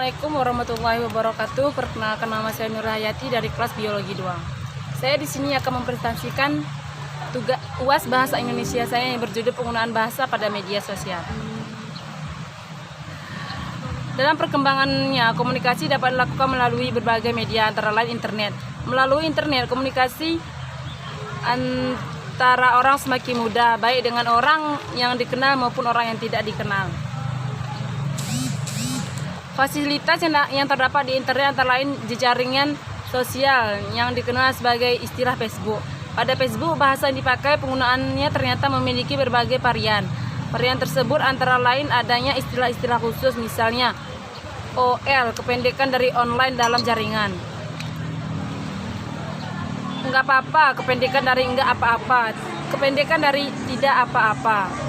Assalamualaikum warahmatullahi wabarakatuh. Perkenalkan, nama saya Nur Hayati dari kelas Biologi 2. Saya di sini akan mempresentasikan tugas UAS Bahasa Indonesia saya yang berjudul penggunaan bahasa pada media sosial. Dalam perkembangannya, komunikasi dapat dilakukan melalui berbagai media, antara lain internet. Melalui internet, komunikasi antara orang semakin mudah, baik dengan orang yang dikenal maupun orang yang tidak dikenal. Fasilitas yang terdapat di internet antara lain jejaringan sosial yang dikenal sebagai istilah Facebook. Pada Facebook, bahasa yang dipakai penggunaannya ternyata memiliki berbagai varian. Varian tersebut antara lain adanya istilah-istilah khusus, misalnya OL, kependekan dari online dalam jaringan. Enggak apa-apa, kependekan dari enggak apa-apa, kependekan dari tidak apa-apa.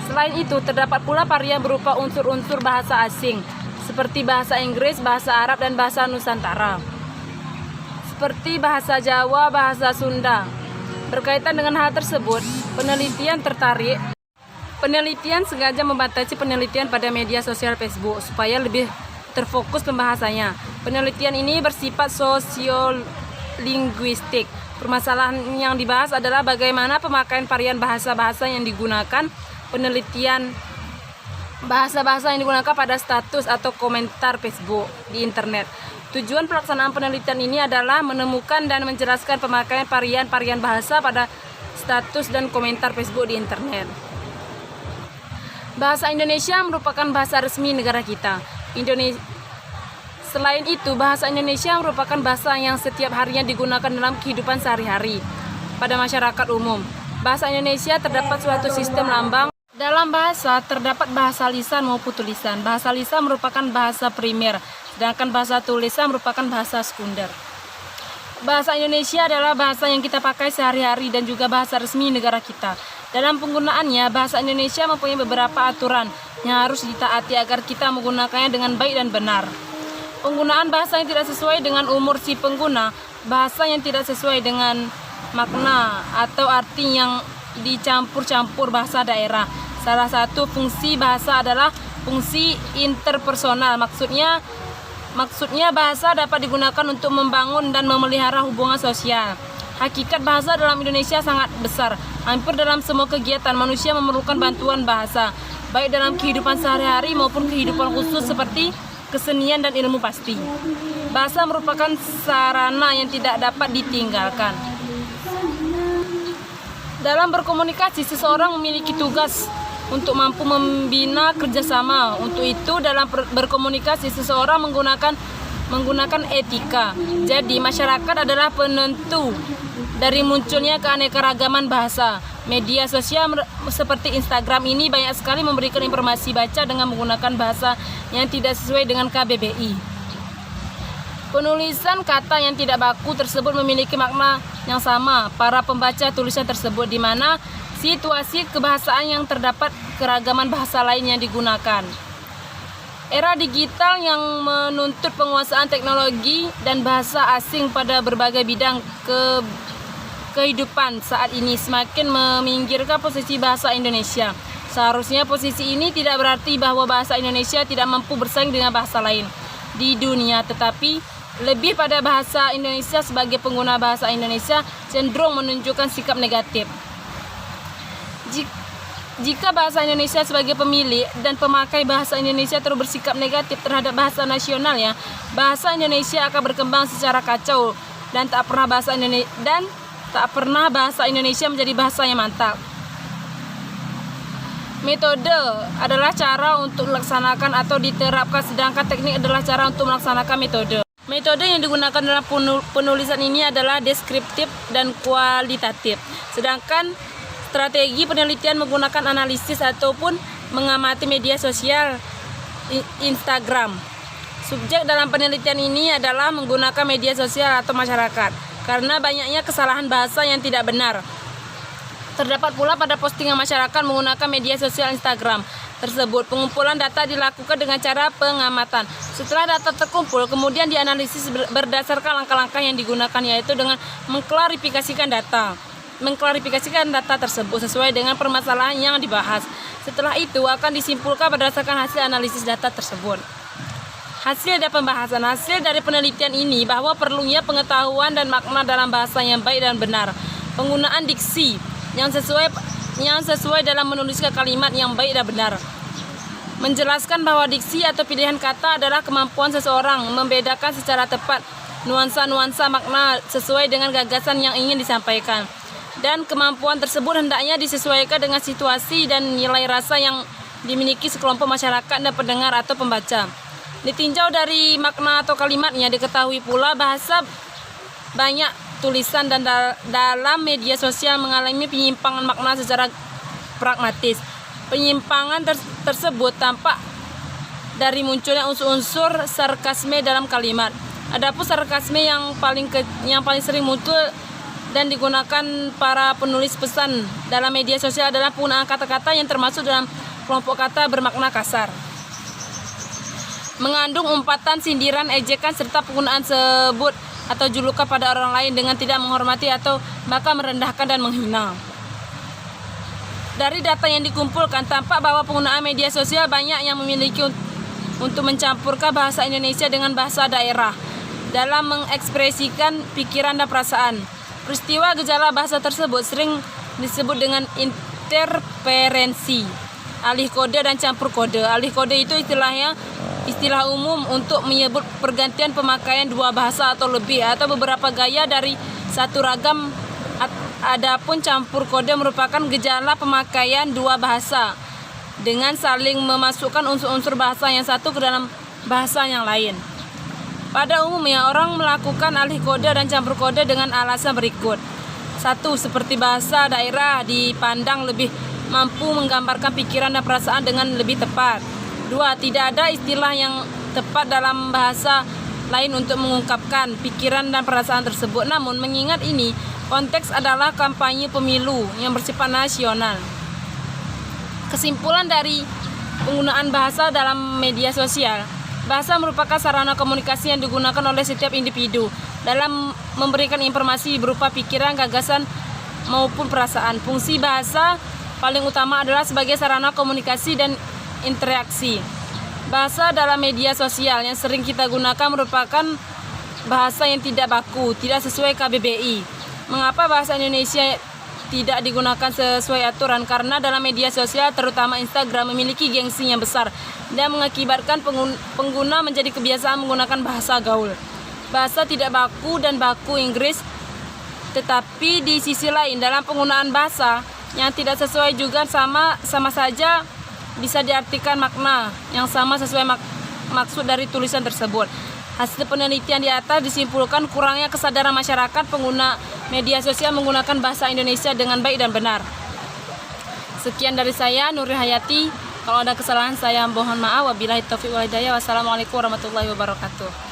Selain itu, terdapat pula varian berupa unsur-unsur bahasa asing, seperti bahasa Inggris, bahasa Arab, dan bahasa Nusantara. Seperti bahasa Jawa, bahasa Sunda. Berkaitan dengan hal tersebut, penelitian sengaja membatasi penelitian pada media sosial Facebook, supaya lebih terfokus pembahasannya. Penelitian ini bersifat sosiolinguistik. Permasalahan yang dibahas adalah bagaimana pemakaian varian bahasa-bahasa yang digunakan, penelitian bahasa-bahasa yang digunakan pada status atau komentar Facebook di internet. Tujuan pelaksanaan penelitian ini adalah menemukan dan menjelaskan pemakaian varian bahasa pada status dan komentar Facebook di internet. Bahasa Indonesia merupakan bahasa resmi negara kita. Selain itu, bahasa Indonesia merupakan bahasa yang setiap harinya digunakan dalam kehidupan sehari-hari pada masyarakat umum. Bahasa Indonesia terdapat suatu sistem lambang. Dalam bahasa, terdapat bahasa lisan maupun tulisan. Bahasa lisan merupakan bahasa primer, sedangkan bahasa tulisan merupakan bahasa sekunder. Bahasa Indonesia adalah bahasa yang kita pakai sehari-hari dan juga bahasa resmi negara kita. Dalam penggunaannya, bahasa Indonesia mempunyai beberapa aturan yang harus ditaati agar kita menggunakannya dengan baik dan benar. Penggunaan bahasa yang tidak sesuai dengan umur si pengguna, bahasa yang tidak sesuai dengan makna atau arti yang dicampur-campur bahasa daerah. Salah satu fungsi bahasa adalah fungsi interpersonal. Maksudnya bahasa dapat digunakan untuk membangun dan memelihara hubungan sosial. Hakikat bahasa dalam Indonesia sangat besar. Hampir dalam semua kegiatan manusia memerlukan bantuan bahasa, baik dalam kehidupan sehari-hari maupun kehidupan khusus seperti kesenian dan ilmu pasti. Bahasa merupakan sarana yang tidak dapat ditinggalkan. Dalam berkomunikasi, seseorang memiliki tugas untuk mampu membina kerjasama. Untuk itu, dalam berkomunikasi, seseorang menggunakan etika. Jadi, masyarakat adalah penentu dari munculnya keanekaragaman bahasa. Media sosial seperti Instagram ini banyak sekali memberikan informasi baca dengan menggunakan bahasa yang tidak sesuai dengan KBBI. Penulisan kata yang tidak baku tersebut memiliki makna yang sama para pembaca tulisan tersebut, di mana situasi kebahasaan yang terdapat keragaman bahasa lain yang digunakan. Era digital yang menuntut penguasaan teknologi dan bahasa asing pada berbagai bidang kehidupan saat ini semakin meminggirkan posisi bahasa Indonesia. Seharusnya posisi ini tidak berarti bahwa bahasa Indonesia tidak mampu bersaing dengan bahasa lain di dunia, tetapi lebih pada bahasa Indonesia sebagai pengguna bahasa Indonesia cenderung menunjukkan sikap negatif. Jika bahasa Indonesia sebagai pemilik dan pemakai bahasa Indonesia terus bersikap negatif terhadap bahasa nasionalnya, bahasa Indonesia akan berkembang secara kacau dan tak pernah bahasa Indonesia menjadi bahasa yang mantap. Metode adalah cara untuk melaksanakan atau diterapkan, sedangkan teknik adalah cara untuk melaksanakan metode. Metode yang digunakan dalam penulisan ini adalah deskriptif dan kualitatif, sedangkan strategi penelitian menggunakan analisis ataupun mengamati media sosial Instagram. Subjek dalam penelitian ini adalah menggunakan media sosial atau masyarakat, karena banyaknya kesalahan bahasa yang tidak benar. Terdapat pula pada postingan masyarakat menggunakan media sosial Instagram tersebut. Pengumpulan data dilakukan dengan cara pengamatan. Setelah data terkumpul, kemudian dianalisis berdasarkan langkah-langkah yang digunakan, yaitu dengan mengklarifikasikan data. mengklarifikasikan data tersebut sesuai dengan permasalahan yang dibahas. Setelah itu akan disimpulkan berdasarkan hasil analisis data tersebut. Hasil dari pembahasan, hasil dari penelitian ini bahwa perlunya pengetahuan dan makna dalam bahasa yang baik dan benar. Penggunaan diksi yang sesuai dalam menuliskan kalimat yang baik dan benar. Menjelaskan bahwa diksi atau pilihan kata adalah kemampuan seseorang membedakan secara tepat nuansa-nuansa makna sesuai dengan gagasan yang ingin disampaikan. Dan kemampuan tersebut hendaknya disesuaikan dengan situasi dan nilai rasa yang dimiliki sekelompok masyarakat dan pendengar atau pembaca. Ditinjau dari makna atau kalimatnya, diketahui pula bahasa banyak tulisan dan dalam media sosial mengalami penyimpangan makna secara pragmatis. Penyimpangan tersebut tampak dari munculnya unsur-unsur sarkasme dalam kalimat. Adapun sarkasme yang paling sering muncul dan digunakan para penulis pesan dalam media sosial adalah penggunaan kata-kata yang termasuk dalam kelompok kata bermakna kasar, mengandung umpatan, sindiran, ejekan, serta penggunaan sebut atau julukan pada orang lain dengan tidak menghormati atau bahkan merendahkan dan menghina. Dari data yang dikumpulkan, tampak bahwa penggunaan media sosial banyak yang memiliki untuk mencampurkan bahasa Indonesia dengan bahasa daerah dalam mengekspresikan pikiran dan perasaan. Peristiwa gejala bahasa tersebut sering disebut dengan interferensi, alih kode dan campur kode. Alih kode itu istilah umum untuk menyebut pergantian pemakaian dua bahasa atau lebih atau beberapa gaya dari satu ragam. Adapun campur kode merupakan gejala pemakaian dua bahasa dengan saling memasukkan unsur-unsur bahasa yang satu ke dalam bahasa yang lain. Pada umumnya orang melakukan alih kode dan campur kode dengan alasan berikut. 1. Seperti bahasa daerah dipandang lebih mampu menggambarkan pikiran dan perasaan dengan lebih tepat. 2. Tidak ada istilah yang tepat dalam bahasa lain untuk mengungkapkan pikiran dan perasaan tersebut. Namun mengingat ini, konteks adalah kampanye pemilu yang bersifat nasional. Kesimpulan dari penggunaan bahasa dalam media sosial. Bahasa merupakan sarana komunikasi yang digunakan oleh setiap individu dalam memberikan informasi berupa pikiran, gagasan, maupun perasaan. Fungsi bahasa paling utama adalah sebagai sarana komunikasi dan interaksi. Bahasa dalam media sosial yang sering kita gunakan merupakan bahasa yang tidak baku, tidak sesuai KBBI. Mengapa bahasa Indonesia tidak digunakan sesuai aturan? Karena dalam media sosial, terutama Instagram, memiliki gengsi yang besar dan mengakibatkan pengguna menjadi kebiasaan menggunakan bahasa gaul. Bahasa tidak baku dan baku Inggris. Tetapi di sisi lain, dalam penggunaan bahasa yang tidak sesuai juga sama saja bisa diartikan makna yang sama sesuai maksud dari tulisan tersebut. Hasil penelitian di atas disimpulkan kurangnya kesadaran masyarakat pengguna media sosial menggunakan bahasa Indonesia dengan baik dan benar. Sekian dari saya, Nuri Hayati. Kalau ada kesalahan saya mohon maaf. Wabillahi taufiq wal hidayah. Wassalamualaikum warahmatullahi wabarakatuh.